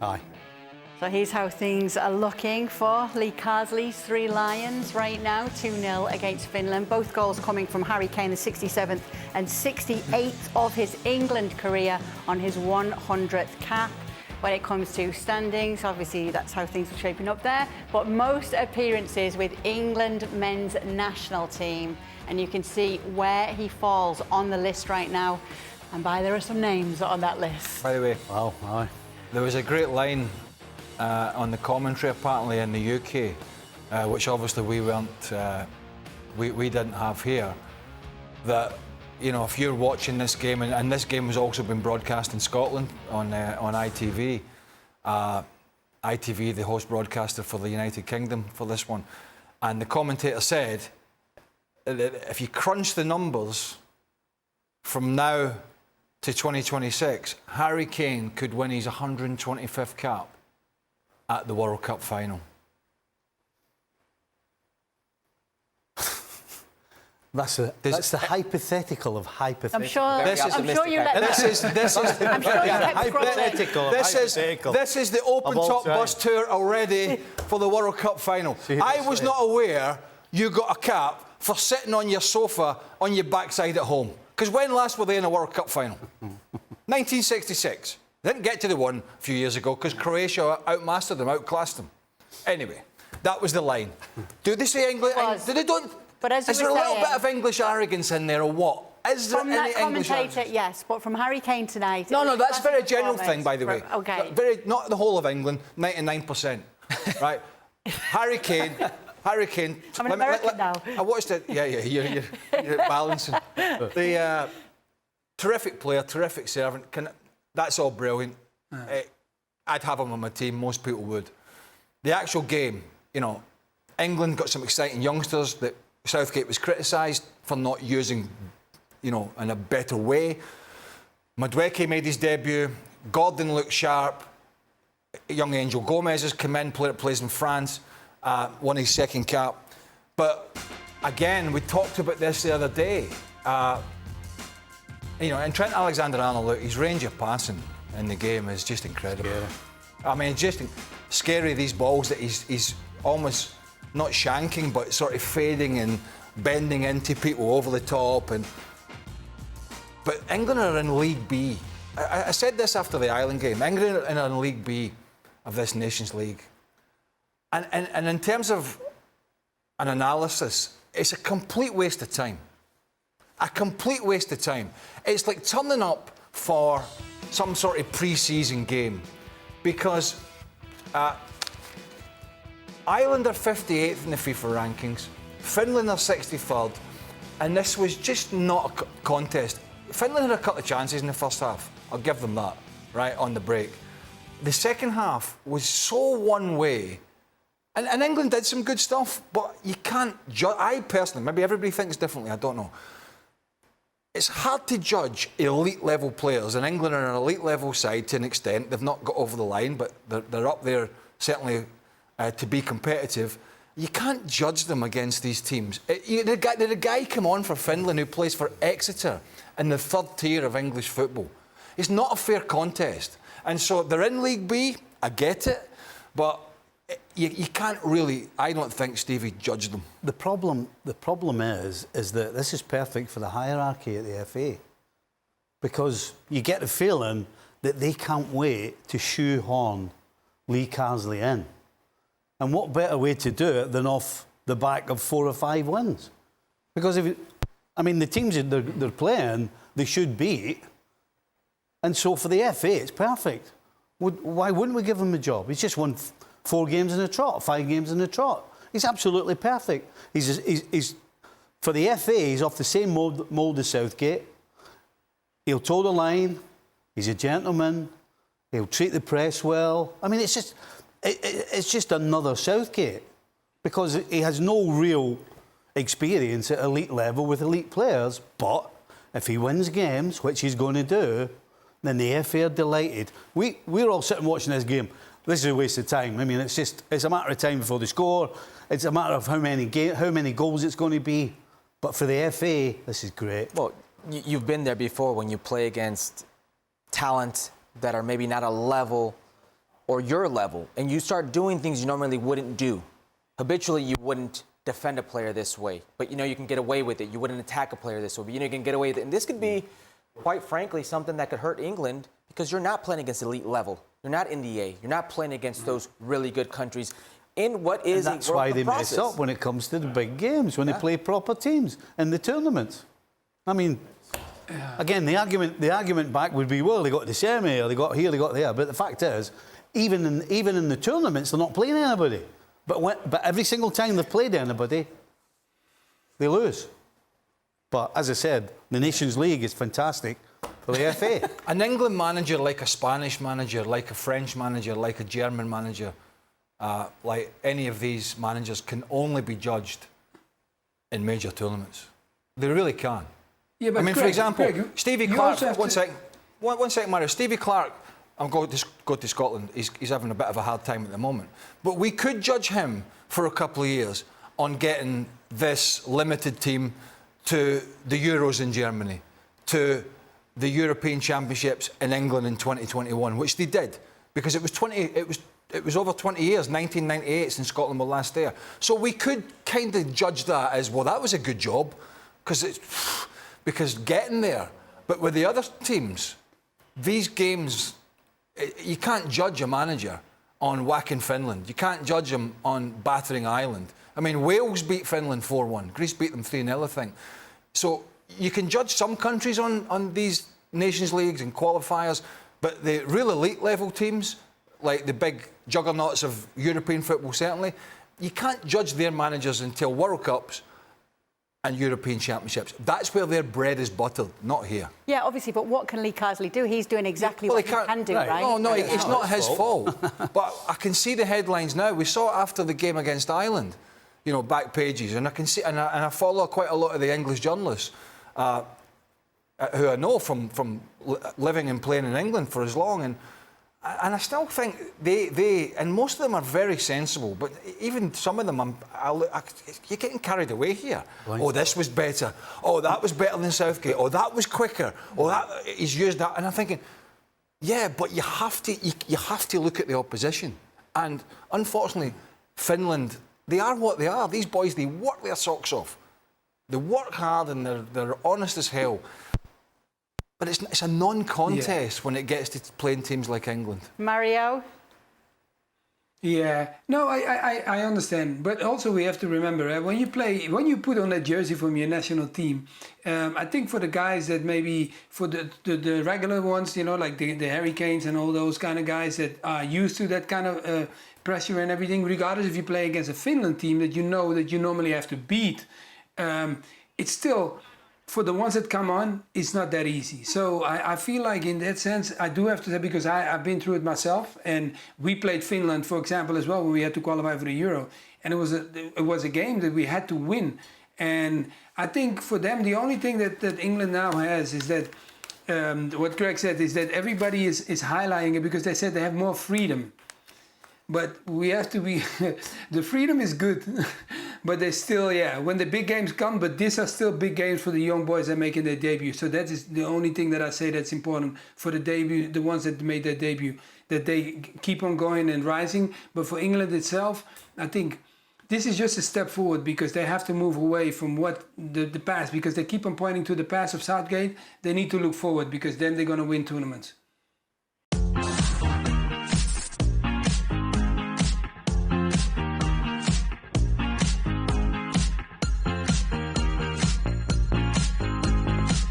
Aye. So here's how things are looking for Lee Carsley's Three Lions right now. 2-0 against Finland. Both goals coming from Harry Kane, the 67th and 68th of his England career on his 100th cap. When it comes to standings, obviously that's how things are shaping up there. But most appearances with England men's national team. And you can see where he falls on the list right now. And there are some names on that list. By the way, Wow, aye. there was a great line on the commentary apparently in the UK, which obviously we weren't, we didn't have here, that, you know, if you're watching this game, and this game has also been broadcast in Scotland on ITV, ITV, the host broadcaster for the United Kingdom for this one, and the commentator said that if you crunch the numbers from now to 2026, Harry Kane could win his 125th cap at the World Cup final. That's the hypothetical of hypotheticals. I'm sure you let This is the open top bus tour already for the World Cup final. I was not aware you got a cap for sitting on your sofa on your backside at home. Because when last were they in a World Cup final? 1966. They didn't get to the one a few years ago because Croatia outmastered them, outclassed them. Anyway, that was the line. Do they say English? Do they don't? But as you is there a were little saying, bit of English arrogance in there, or what? Is there from any that English commentator, arrogance? Yes, but from Harry Kane tonight... No, that's a very general thing, by the way. OK. Not the whole of England, 99%. Right? Harry Kane... I'm an American now. I watched it. Yeah, you're balancing. The terrific player, terrific servant. That's all brilliant. I'd have him on my team. Most people would. The actual game, you know, England got some exciting youngsters that Southgate was criticised for not using, you know, in a better way. Madueke made his debut. Gordon looked sharp. Young Angel Gomez has come in, plays in France, won his second cap. But again, we talked about this the other day. You know, and Trent Alexander-Arnold, look, his range of passing in the game is just incredible. Yeah. I mean, just scary, these balls that he's almost not shanking, but sort of fading and bending into people over the top. But England are in League B. I said this after the Ireland game. England are in League B of this Nations League. And in terms of an analysis, it's a complete waste of time. A complete waste of time. It's like turning up for some sort of pre-season game, because Ireland are 58th in the FIFA rankings, Finland are 63rd, and this was just not a contest. Finland had a couple of chances in the first half, I'll give them that, right, on the break. The second half was so one way, and England did some good stuff, but you can't judge. I personally, maybe everybody thinks differently, I don't know. It's hard to judge elite level players, and England are an elite level side to an extent. They've not got over the line, but they're up there certainly to be competitive. You can't judge them against these teams. Did a guy come on for Finland who plays for Exeter in the third tier of English football? It's not a fair contest. And so they're in League B, I get it, but you can't really, I don't think, Stevie, judge them. The problem is that this is perfect for the hierarchy at the FA, because you get the feeling that they can't wait to shoehorn Lee Carsley in. And what better way to do it than off the back of 4 or 5 wins? Because the teams that they're playing, they should beat. And so for the FA, it's perfect. Why wouldn't we give him a job? He's just won 4 games in a trot, 5 games in a trot. He's absolutely perfect. He's for the FA, he's off the same mould as Southgate. He'll toe the line. He's a gentleman. He'll treat the press well. I mean, it's just another Southgate, because he has no real experience at elite level with elite players. But if he wins games, which he's going to do, then the FA are delighted. We're all sitting watching this game. This is a waste of time. I mean, it's a matter of time before they score. It's a matter of how many goals it's going to be. But for the FA, this is great. Well, you've been there before when you play against talent that are maybe not a level or your level, and you start doing things you normally wouldn't do. Habitually, you wouldn't defend a player this way, but you know you can get away with it. You wouldn't attack a player this way, but you know you can get away with it. And this could be, quite frankly, something that could hurt England because you're not playing against elite level. You're not in the A. You're not playing against those really good countries in what is and that's a why they process. mess up when it comes to the big games, when they play proper teams in the tournaments. I mean, again, the argument back would be, well, they got the semi, or they got here, they got there. But the fact is, even in the tournaments, they're not playing anybody. But every single time they've played anybody, they lose. But as I said, the Nations League is fantastic for the FA. An England manager, like a Spanish manager, like a French manager, like a German manager, like any of these managers can only be judged in major tournaments. They really can. Yeah, but I mean, Greg, for example, Greg, Stevie Clark. One second, Mario. Stevie Clark. I'm going to go to Scotland. He's having a bit of a hard time at the moment. But we could judge him for a couple of years on getting this limited team to the Euros in Germany, to the European Championships in England in 2021, which they did, because it was over 20 years, 1998 since Scotland were last there. So we could kind of judge that as, well, that was a good job, because getting there. But with the other teams, these games, you can't judge a manager on whacking Finland. You can't judge them on battering Ireland. I mean, Wales beat Finland 4-1. Greece beat them 3-0, I think. So you can judge some countries on these Nations Leagues and qualifiers, but the real elite level teams, like the big juggernauts of European football, certainly, you can't judge their managers until World Cups and European Championships. That's where their bread is buttered, not here. Yeah, obviously, but what can Lee Carsley do? He's doing exactly what he can do, right? No, it's not his fault. But I can see the headlines now. We saw it after the game against Ireland, you know, back pages, and I can see, and I follow quite a lot of the English journalists who I know from living and playing in England for as long, and I still think they and most of them are very sensible, but even some of them, you're getting carried away here. Right. Oh, this was better. Oh, that was better than Southgate. Oh, that was quicker. Oh, that he's used that. And I'm thinking, yeah, but you have to look at the opposition. And unfortunately, Finland, they are what they are. These boys, they work their socks off. They work hard and they're honest as hell. But it's a non-contest when it gets to playing teams like England. Mario? Yeah, no, I understand, but also we have to remember when you put on that jersey from your national team, I think for the guys that maybe for the regular ones, you know, like the Harry Kanes and all those kind of guys that are used to that kind of pressure and everything, regardless if you play against a Finland team that you know that you normally have to beat, it's still, for the ones that come on, it's not that easy. So I feel like in that sense, I do have to say, because I've been through it myself, and we played Finland, for example, as well, when we had to qualify for the Euro. And it was a game that we had to win. And I think for them, the only thing that England now has is that, what Greg said, is that everybody is highlighting it because they said they have more freedom. But we have to be, the freedom is good, but they still, when the big games come, but these are still big games for the young boys that are making their debut. So that is the only thing that I say that's important for the debut, the ones that made their debut, that they keep on going and rising. But for England itself, I think this is just a step forward because they have to move away from what the past, because they keep on pointing to the past of Southgate. They need to look forward because then they're going to win tournaments.